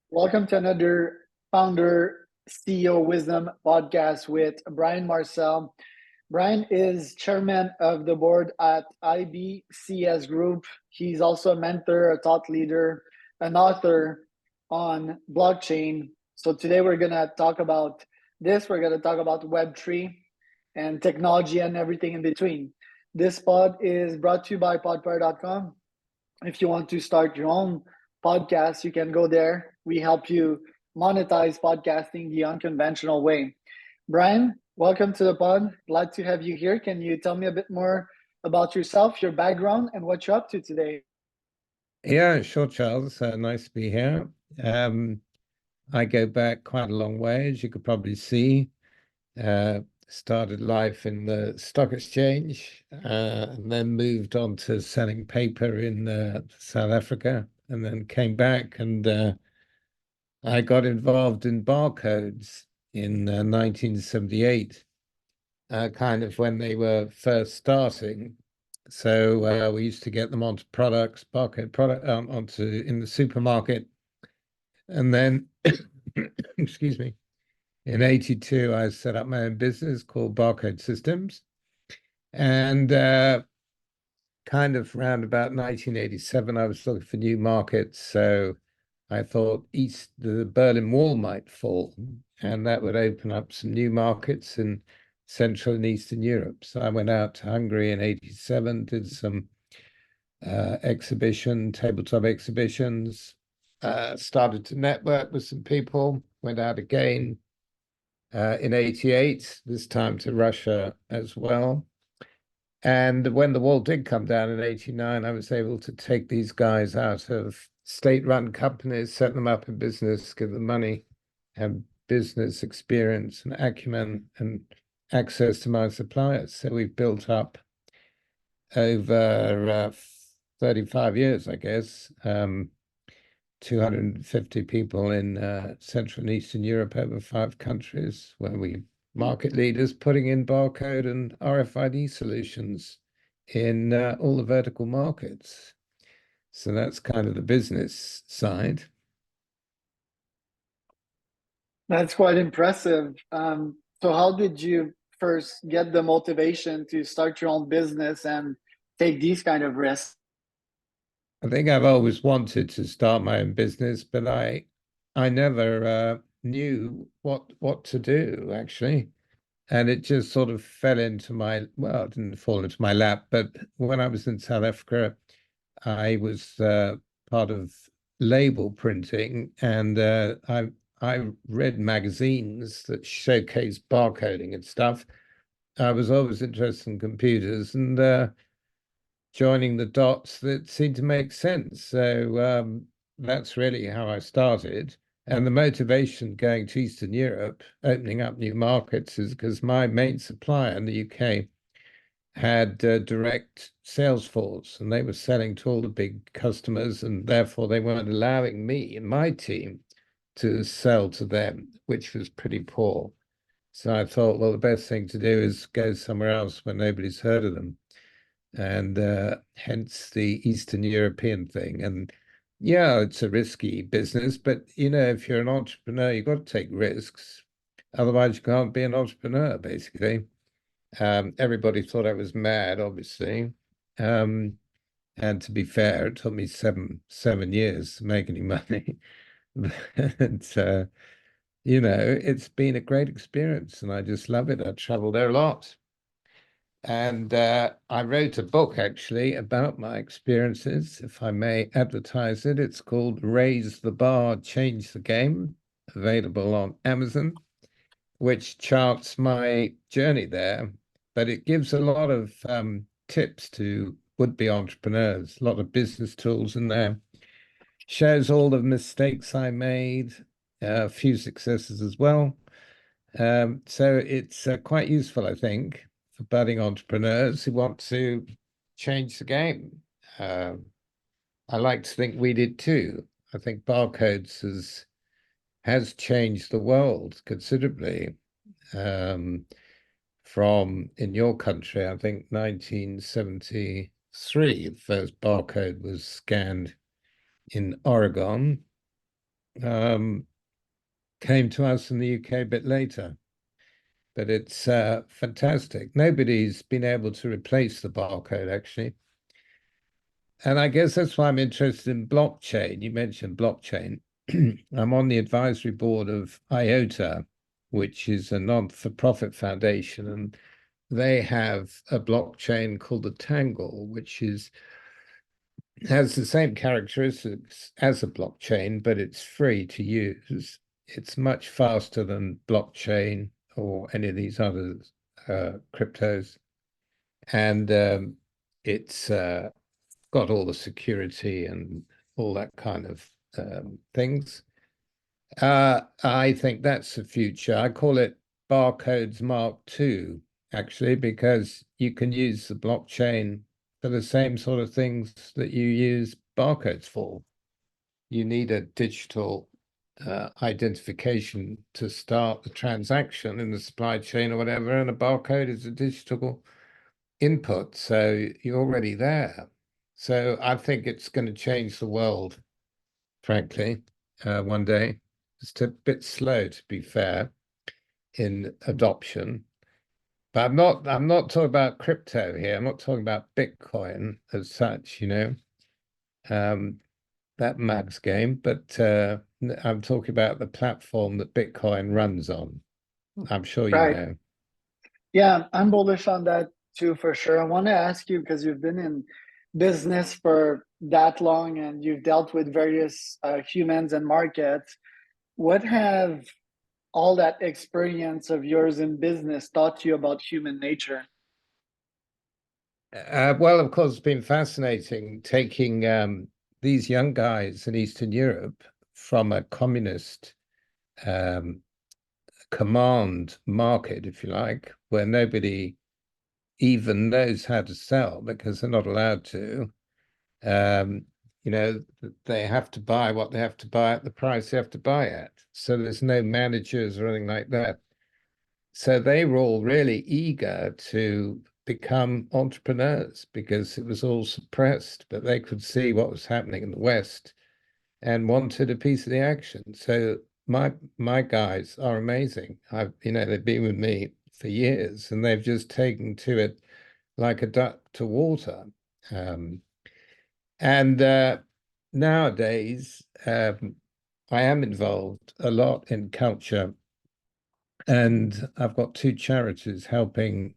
Welcome to another Founder CEO Wisdom podcast with Brian Marcel. Brian is chairman of the board at IBCS Group. He's also a mentor, a thought leader, an author on blockchain. So today we're going to talk about this. We're going to talk about Web3 and technology and everything in between. This pod is brought to you by podfire.com. If you want to start your own podcast, you can go there. We help you monetize podcasting the unconventional way. Brian, welcome to the pod. Glad to have you here. Can you tell me a bit more about yourself, your background, and what you're up to today? Yeah, sure, Charles. Nice to be here. I go back quite a long way, as you could probably see. Started life in the stock exchange, and then moved on to selling paper in South Africa, and then came back and I got involved in barcodes in 1978, kind of when they were first starting. So we used to get them onto products, barcode product onto in the supermarket, and then, excuse me, in '82 I set up my own business called Barcode Systems, and kind of round about 1987 I was looking for new markets. So I thought the Berlin Wall might fall, and that would open up some new markets in Central and Eastern Europe. So I went out to Hungary in '87, did some tabletop exhibitions, started to network with some people, went out again in '88, this time to Russia as well. And when the wall did come down in '89, I was able to take these guys out of state-run companies, set them up in business, give them money, and business experience and acumen and access to my suppliers. So we've built up over 35 years, I guess, 250 people in Central and Eastern Europe, over 5 countries, where we market leaders putting in barcode and RFID solutions in all the vertical markets. So that's kind of the business side. That's quite impressive. So, how did you first get the motivation to start your own business and take these kind of risks? I think I've always wanted to start my own business, but I never knew what to do, actually. And it just sort of fell into well, it didn't fall into my lap, but when I was in South Africa, I was part of label printing, and I read magazines that showcased barcoding and stuff. I was always interested in computers, and joining the dots that seemed to make sense. So that's really how I started. And the motivation going to Eastern Europe, opening up new markets, is because my main supplier in the UK had direct sales force, and they were selling to all the big customers, and therefore they weren't allowing me and my team to sell to them, which was pretty poor. So I thought, well, the best thing to do is go somewhere else where nobody's heard of them, and hence the Eastern European thing. And yeah, it's a risky business, but if you're an entrepreneur, you've got to take risks. Otherwise, you can't be an entrepreneur, basically. Everybody thought I was mad, obviously. And to be fair, it took me seven years to make any money. But it's been a great experience, and I just love it. I travel there a lot. And I wrote a book, actually, about my experiences, if I may advertise it. It's called Raise the Bar, Change the Game, available on Amazon, which charts my journey there. But it gives a lot of tips to would-be entrepreneurs, a lot of business tools in there. Shows all the mistakes I made, a few successes as well. So it's quite useful, I think, for budding entrepreneurs who want to change the game. I like to think we did too. I think barcodes has changed the world considerably. From in your country, I think 1973, the first barcode was scanned in Oregon. came to us in the UK a bit later. But it's fantastic. Nobody's been able to replace the barcode, actually. And I guess that's why I'm interested in blockchain. You mentioned blockchain. I'm on the advisory board of IOTA, which is a non-for-profit foundation, and they have a blockchain called the Tangle, which has the same characteristics as a blockchain, but it's free to use. It's much faster than blockchain or any of these other cryptos, and it's got all the security and all that kind of things. I think that's the future. I call it barcodes Mark II, actually, because you can use the blockchain for the same sort of things that you use barcodes for. You need a digital identification to start the transaction in the supply chain or whatever, and a barcode is a digital input, so you're already there. So I think it's going to change the world, frankly, one day. It's a bit slow, to be fair, in adoption. But I'm not talking about crypto here. I'm not talking about Bitcoin as such, that Max game, but I'm talking about the platform that Bitcoin runs on. I'm sure you Right. know. Yeah, I'm bullish on that too, for sure. I want to ask you, because you've been in business for that long and you've dealt with various humans and markets. What have all that experience of yours in business taught you about human nature? Well, of course, it's been fascinating taking these young guys in Eastern Europe from a communist um, command market, if you like, where nobody even knows how to sell because they're not allowed to. Um, they have to buy what they have to buy at the price they have to buy at. So there's no managers or anything like that. So they were all really eager to become entrepreneurs because it was all suppressed, but they could see what was happening in the West and wanted a piece of the action. So my guys are amazing. They've been with me for years and they've just taken to it like a duck to water. Um, and nowadays, I am involved a lot in culture, and I've got two charities helping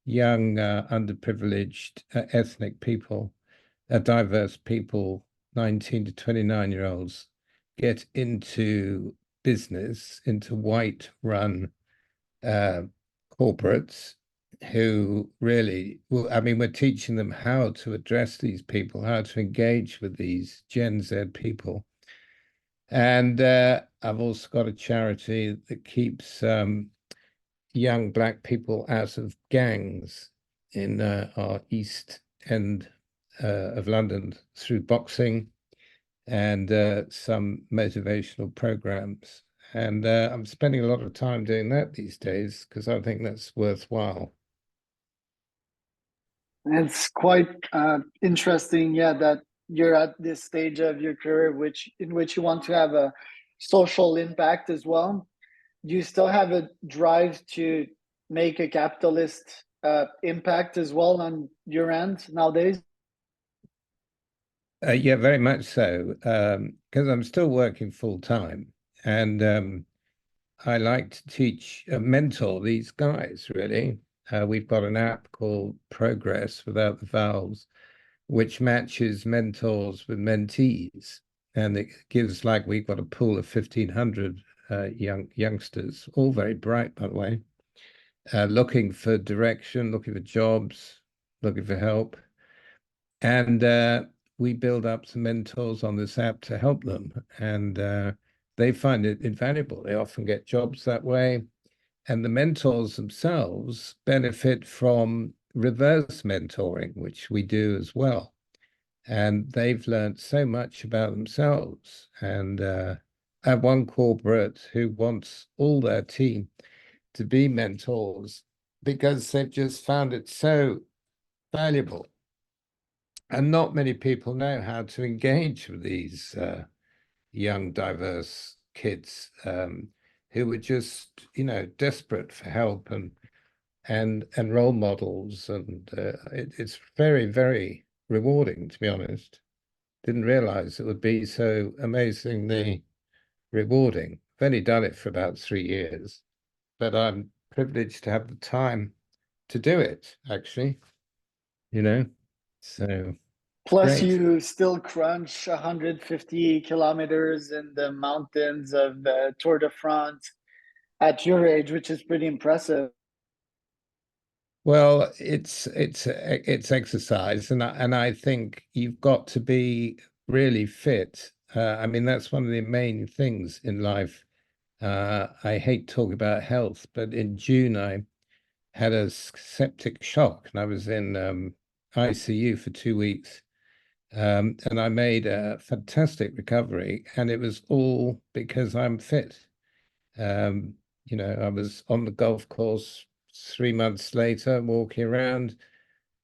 young, underprivileged ethnic people, diverse people, 19 to 29-year-olds, get into business, into white-run corporates who really, well, I mean, we're teaching them how to address these people, how to engage with these Gen Z people. And I've also got a charity that keeps young Black people out of gangs in our East End of London through boxing and some motivational programs. And I'm spending a lot of time doing that these days because I think that's worthwhile. It's quite interesting, yeah, that you're at this stage of your career, in which you want to have a social impact as well. Do you still have a drive to make a capitalist impact as well on your end nowadays? Yeah, very much so. Because I'm still working full time, and I like to teach, mentor these guys. Really, we've got an app called Progress without the vowels, which matches mentors with mentees, and it gives like we've got a pool of 1,500 youngsters, all very bright, by the way, looking for direction, looking for jobs, looking for help. And we build up some mentors on this app to help them. And they find it invaluable. They often get jobs that way. And the mentors themselves benefit from reverse mentoring, which we do as well. And they've learned so much about themselves. And I have one corporate who wants all their team to be mentors because they've just found it so valuable. And not many people know how to engage with these young, diverse kids who were just, desperate for help and role models, and it's very, very rewarding, to be honest. Didn't realize it would be so amazingly rewarding. I've only done it for about 3 years, but I'm privileged to have the time to do it, actually, you know. So Plus, great. you still crunch 150 kilometers in the mountains of the Tour de France at your age, which is pretty impressive. Well, it's exercise, and I think you've got to be really fit. I mean, that's one of the main things in life. I hate talking about health, but in June I had a septic shock, and I was in ICU for 2 weeks. And I made a fantastic recovery, and it was all because I'm fit. Um, I was on the golf course 3 months later, walking around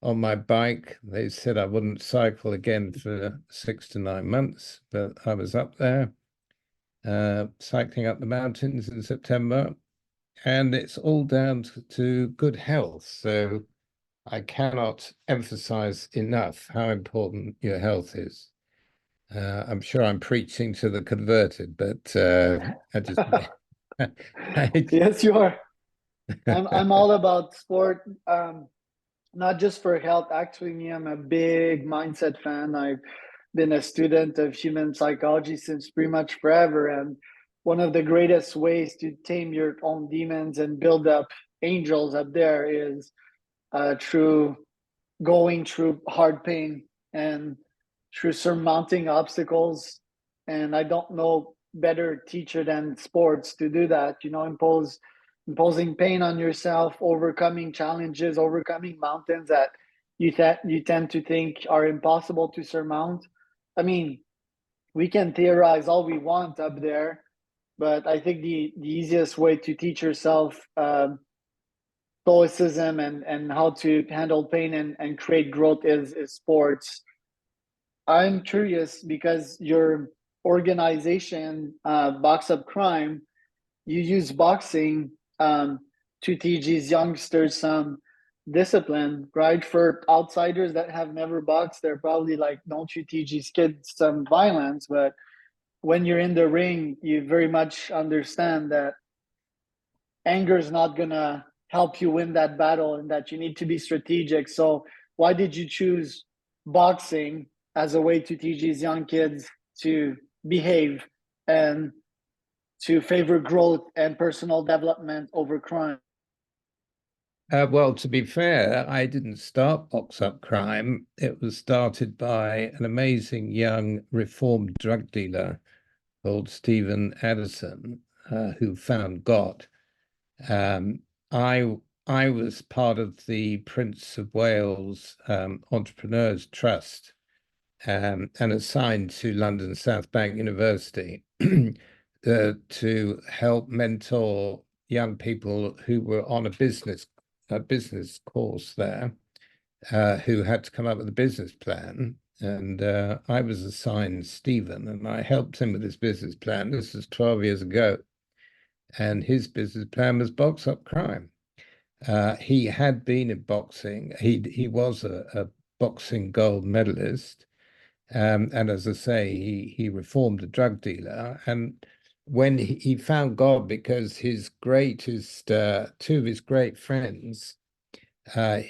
on my bike. They said I wouldn't cycle again for 6 to 9 months, but I was up there, cycling up the mountains in September, and it's all down to good health. So I cannot emphasize enough how important your health is. I'm sure I'm preaching to the converted, but I just I, Yes, you are. I'm all about sport, not just for health. Actually, me, I'm a big mindset fan. I've been a student of human psychology since pretty much forever, and one of the greatest ways to tame your own demons and build up angels up there is through going through hard pain and through surmounting obstacles. And I don't know better teacher than sports to do that. Imposing pain on yourself, overcoming challenges, overcoming mountains that you tend to think are impossible to surmount. I mean, we can theorize all we want up there, but I think the easiest way to teach yourself stoicism and how to handle pain and create growth is sports. I'm curious because your organization, Box Up Crime, you use boxing to teach these youngsters some discipline, right? For outsiders that have never boxed, they're probably like, don't you teach these kids some violence? But when you're in the ring, you very much understand that anger is not gonna help you win that battle and that you need to be strategic. So why did you choose boxing as a way to teach these young kids to behave and to favor growth and personal development over crime? well, to be fair, I didn't start Box Up Crime. It was started by an amazing young reformed drug dealer called Stephen Addison, who found God. Um, I I was part of the Prince of Wales Entrepreneurs Trust, and assigned to London South Bank University to help mentor young people who were on a business course there, who had to come up with a business plan. And I was assigned Stephen, and I helped him with his business plan. This was 12 years ago, and his business plan was Box Up Crime. He had been in boxing. He was a boxing gold medalist, and as I say, he reformed a drug dealer. And when he found God, because two of his great friends,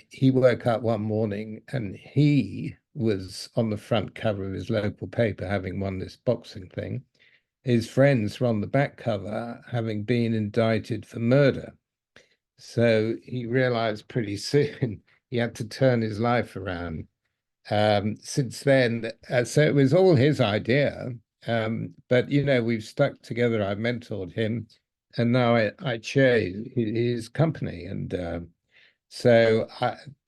he woke up one morning and he was on the front cover of his local paper, having won this boxing thing. His friends were on the back cover, having been indicted for murder. So he realized pretty soon he had to turn his life around. Since then, so it was all his idea. But we've stuck together. I mentored him, and now I chair his company. And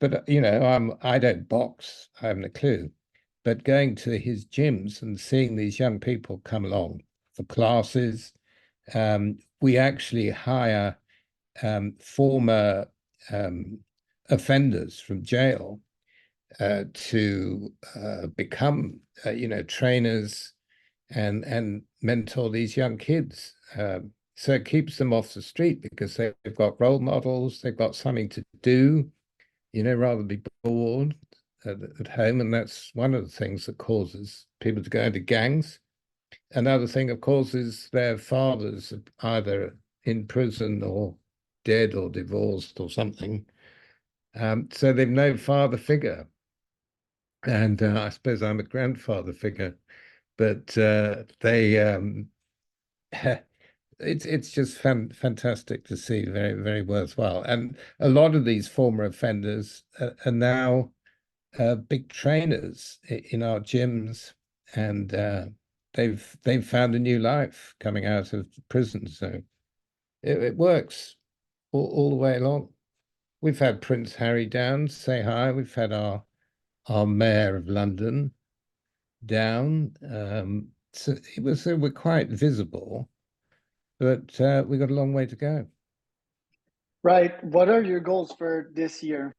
but I don't box. I haven't a clue. But going to his gyms and seeing these young people come along for classes, we actually hire former offenders from jail to become, trainers. and mentor these young kids. So it keeps them off the street because they've got role models, they've got something to do, rather than be bored at home. And that's one of the things that causes people to go into gangs. Another thing, of course, is their fathers either in prison or dead or divorced or something. So they've no father figure. And I suppose I'm a grandfather figure, but it's just fantastic to see, very, very worthwhile. And a lot of these former offenders are now big trainers in our gyms, and they've found a new life coming out of prison. So it works all the way along. We've had Prince Harry down say hi. We've had our mayor of London down. So we're quite visible, but we've got a long way to go. Right. What are your goals for this year?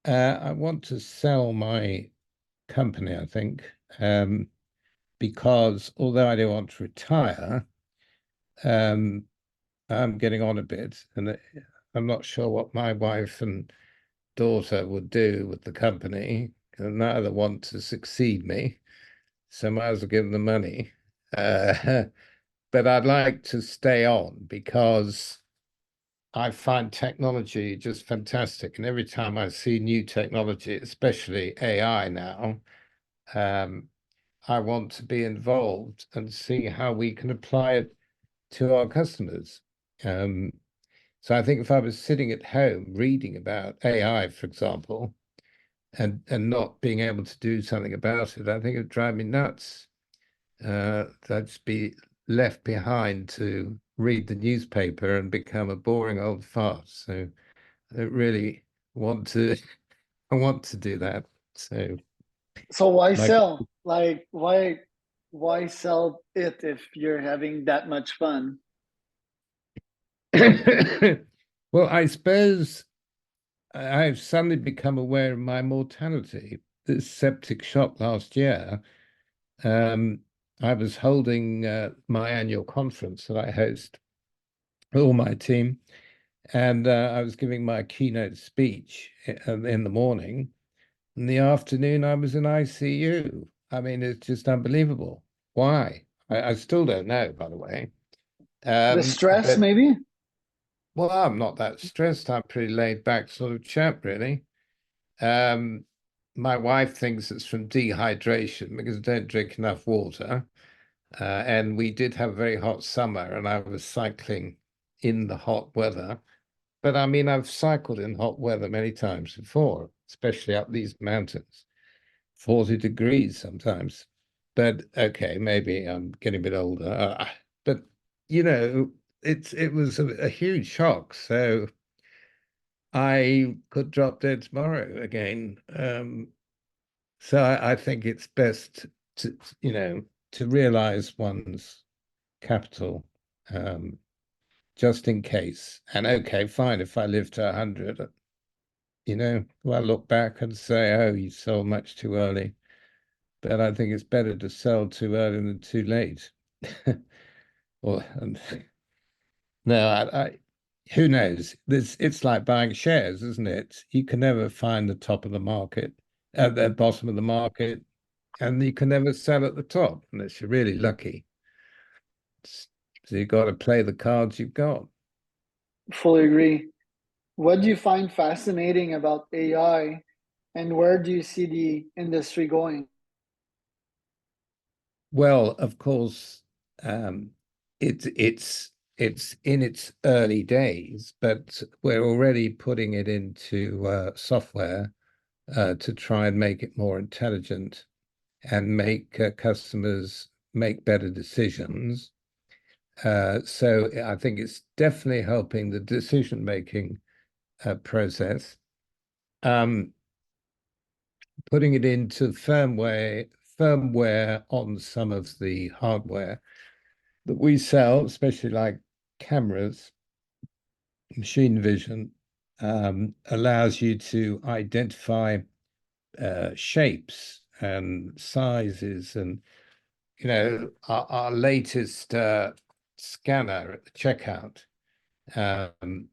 I want to sell my company, I think, because although I don't want to retire, um, I'm getting on a bit, and I'm not sure what my wife and daughter would do with the company, and neither want to succeed me, so I might as well give them the money. But I'd like to stay on because I find technology just fantastic. And every time I see new technology, especially AI now, um, I want to be involved and see how we can apply it to our customers. Um, so I think if I was sitting at home reading about AI, for example, and not being able to do something about it, I think it'd drive me nuts. I'd just be left behind to read the newspaper and become a boring old fart. So I really want to I want to do that. So So why my sell? Like why sell it if you're having that much fun? well, I suppose I've suddenly become aware of my mortality. This septic shock last year, um, I was holding my annual conference that I host all my team, and I was giving my keynote speech in the morning. In the afternoon, I was in ICU. I mean, it's just unbelievable. Why? I still don't know, by the way. The stress, But maybe? well, I'm not that stressed. I'm pretty laid back sort of chap, really. Um, my wife thinks it's from dehydration because I don't drink enough water. And we did have a very hot summer, and I was cycling in the hot weather. But I mean, I've cycled in hot weather many times before, especially up these mountains, 40 degrees sometimes. But okay, maybe I'm getting a bit older. But you know, it was a huge shock. So I could drop dead tomorrow again. So I think it's best to, to realize one's capital, um, just in case. And okay, fine, if I live to 100, well, look back and say, oh, you sold much too early. But I think it's better to sell too early than too late. Or no, who knows? It's like buying shares, isn't it? You can never find the top of the market at the bottom of the market, and you can never sell at the top unless you're really lucky. So you've got to play the cards you've got. Fully agree. What do you find fascinating about AI and where do you see the industry going? Well, of course, um, it's in its early days, but we're already putting it into software to try and make it more intelligent and make customers make better decisions. So I think it's definitely helping the decision-making process. Um, Putting it into firmware on some of the hardware that we sell, especially like cameras, machine vision, allows you to identify shapes and sizes, and our latest scanner at the checkout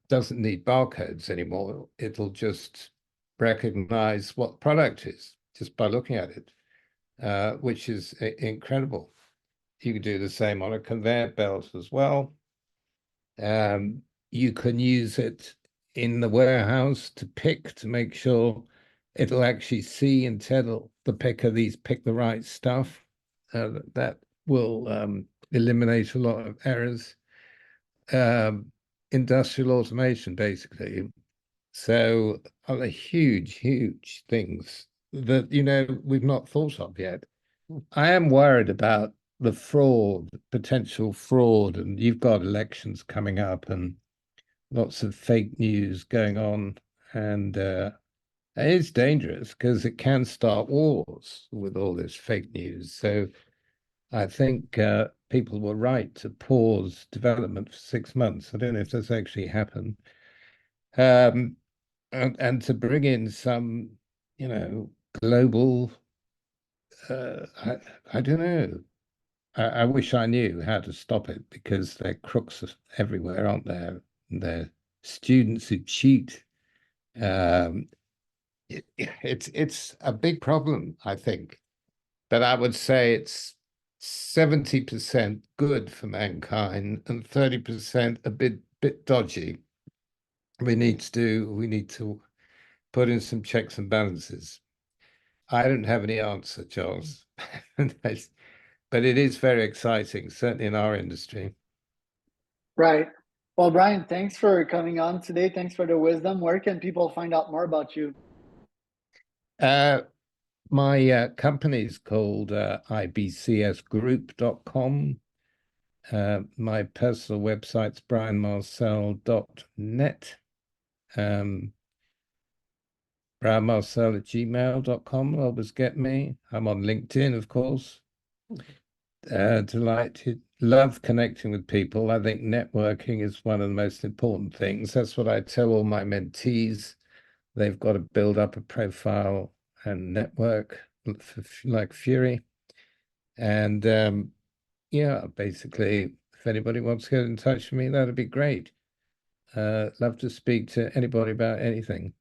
doesn't need barcodes anymore. It'll just recognize what product is just by looking at it, which is incredible. You can do the same on a conveyor belt as well. You can use it in the warehouse to pick, to make sure it'll actually see and tell the picker these pick the right stuff. That will eliminate a lot of errors. Industrial automation, basically. So other huge, huge things that we've not thought of yet. I am worried about the fraud, potential fraud, and you've got elections coming up and lots of fake news going on, and it's dangerous because it can start wars with all this fake news. So I think people were right to pause development for 6 months. I don't know if that's actually happened. Um, and to bring in some, global, I don't know. I wish I knew how to stop it because there are crooks everywhere, aren't there? And they're students who cheat. Um, it's a big problem, I think. But I would say it's 70% good for mankind and 30% a bit dodgy. We need to put in some checks and balances. I don't have any answer, Charles. But it is very exciting, certainly in our industry. Right. Well, Brian, thanks for coming on today. Thanks for the wisdom. Where can people find out more about you? My company is called ibcsgroup.com. My personal website's brianmarcel.net. brianmarcel@gmail.com will always get me. I'm on LinkedIn, of course. Delighted, love connecting with people. I think networking is one of the most important things. That's what I tell all my mentees. They've got to build up a profile and network like fury. And yeah, basically, if anybody wants to get in touch with me, that'd be great. Love to speak to anybody about anything.